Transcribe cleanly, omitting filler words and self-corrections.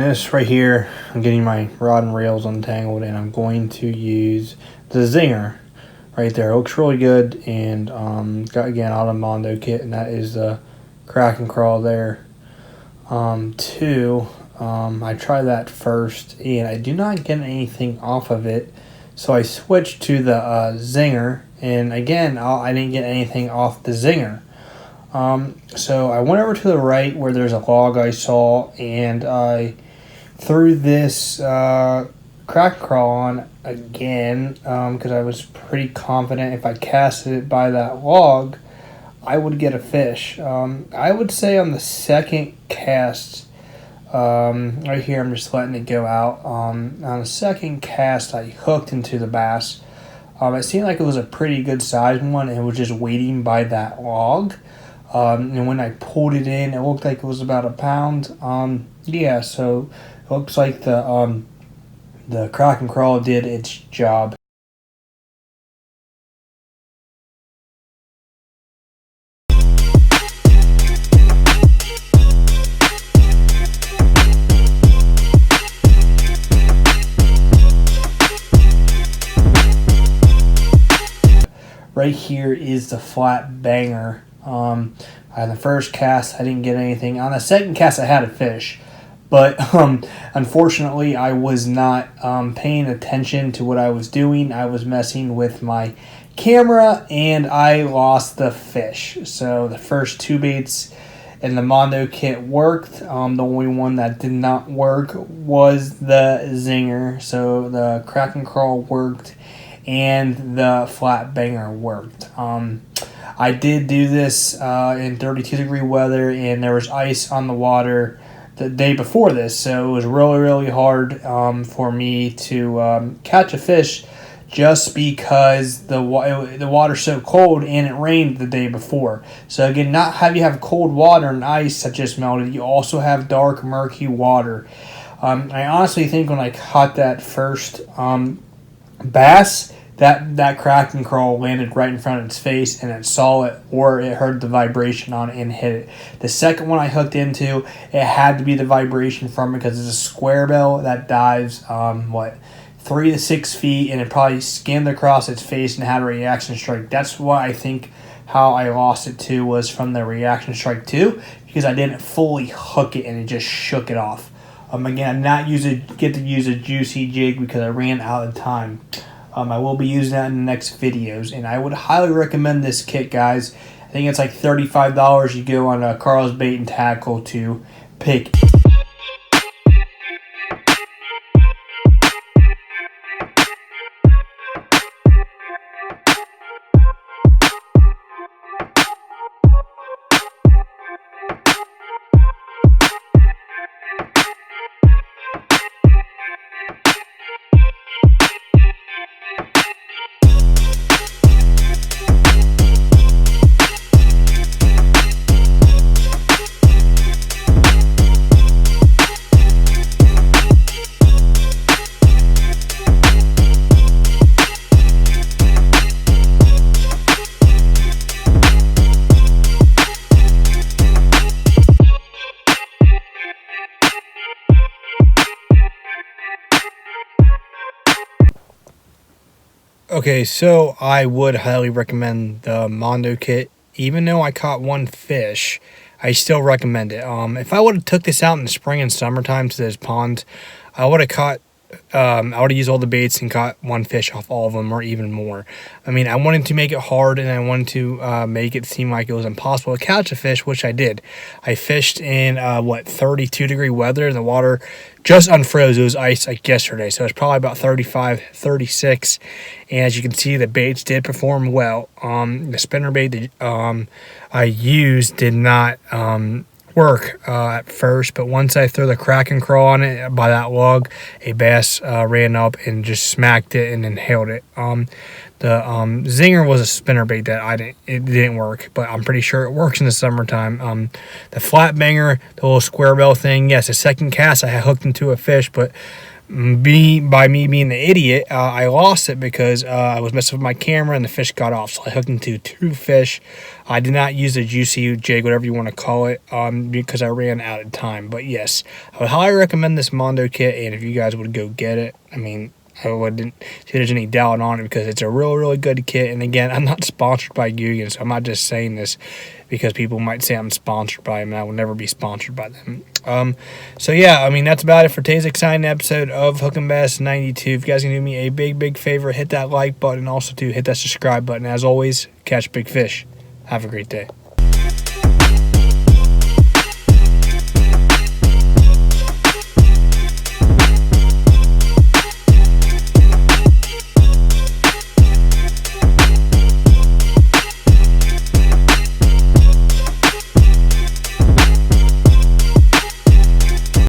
this right here, I'm getting my rod and reels untangled, and I'm going to use the ZINGER right there. It looks really good, and got again out of the Mondo kit, and that is the crack and crawl there. I tried that first, and I do not get anything off of it, so I switched to the ZINGER, and again I didn't get anything off the ZINGER. So I went over to the right where there's a log I saw, and I threw this crack crawl on again because I was pretty confident if I casted it by that log, I would get a fish. I would say on the second cast, right here I'm just letting it go out. On the second cast, I hooked into the bass. It seemed like it was a pretty good sized one, and it was just waiting by that log. And when I pulled it in, it looked like it was about a pound. Yeah, so it looks like the crack and crawl did its job. Right here is the flat banger. On the first cast, I didn't get anything. On the second cast, I had a fish. But unfortunately, I was not paying attention to what I was doing. I was messing with my camera, and I lost the fish. So the first two baits in the Mondo kit worked. The only one that did not work was the ZINGER. So the crack and crawl worked, and the flat banger worked. I did do this in 32-degree weather, and there was ice on the water the day before this, so it was really hard for me to catch a fish, just because the water's so cold, and it rained the day before. So again, not have you have cold water and ice that just melted, you also have dark, murky water. I honestly think when I caught that first bass, that crack and crawl landed right in front of its face, and it saw it, or it heard the vibration on it and hit it. The second one I hooked into, it had to be the vibration from it, because it's a square bill that dives 3 to 6 feet, and it probably skimmed across its face and had a reaction strike. That's why I think how I lost it too was from the reaction strike too, because I didn't fully hook it and it just shook it off. Again, I get to use a juicy jig because I ran out of time. I will be using that in the next videos, and I would highly recommend this kit, guys. I think it's like $35. You go on Carl's Bait and Tackle to pick. Okay, so I would highly recommend the Mondo kit. Even though I caught one fish, I still recommend it. If I would have took this out in the spring and summertime to this pond, I would have used all the baits and caught one fish off all of them, or even more. I mean, I wanted to make it hard, and I wanted to make it seem like it was impossible to catch a fish, which I did. I fished in 32-degree weather, and the water just unfroze. It was ice like yesterday, so it's probably about 35, 36. And as you can see, the baits did perform well. The spinnerbait that I used did not work at first, but once I threw the crack and crawl on it by that log, a bass ran up and just smacked it and then held it. The ZINGER was a spinnerbait that it didn't work, but I'm pretty sure it works in the summertime. The flat banger, the little square bell thing, yes, the second cast I hooked into a fish, but By me being the idiot, I lost it because I was messing with my camera and the fish got off. So I hooked into 2 fish. I did not use a juicy jig, whatever you want to call it, because I ran out of time. But yes, I would highly recommend this Mondo kit, and if you guys would go get it, I mean, I wouldn't see there's any doubt on it because it's a really good kit. And again, I'm not sponsored by GOOGAN, so I'm not just saying this because people might say I'm sponsored by them, and I will never be sponsored by them. So yeah, I mean, that's about it for today's exciting episode of Hookin' Bass 92. If you guys can do me a big favor, hit that like button, and also to hit that subscribe button. As always, catch big fish. Have a great day.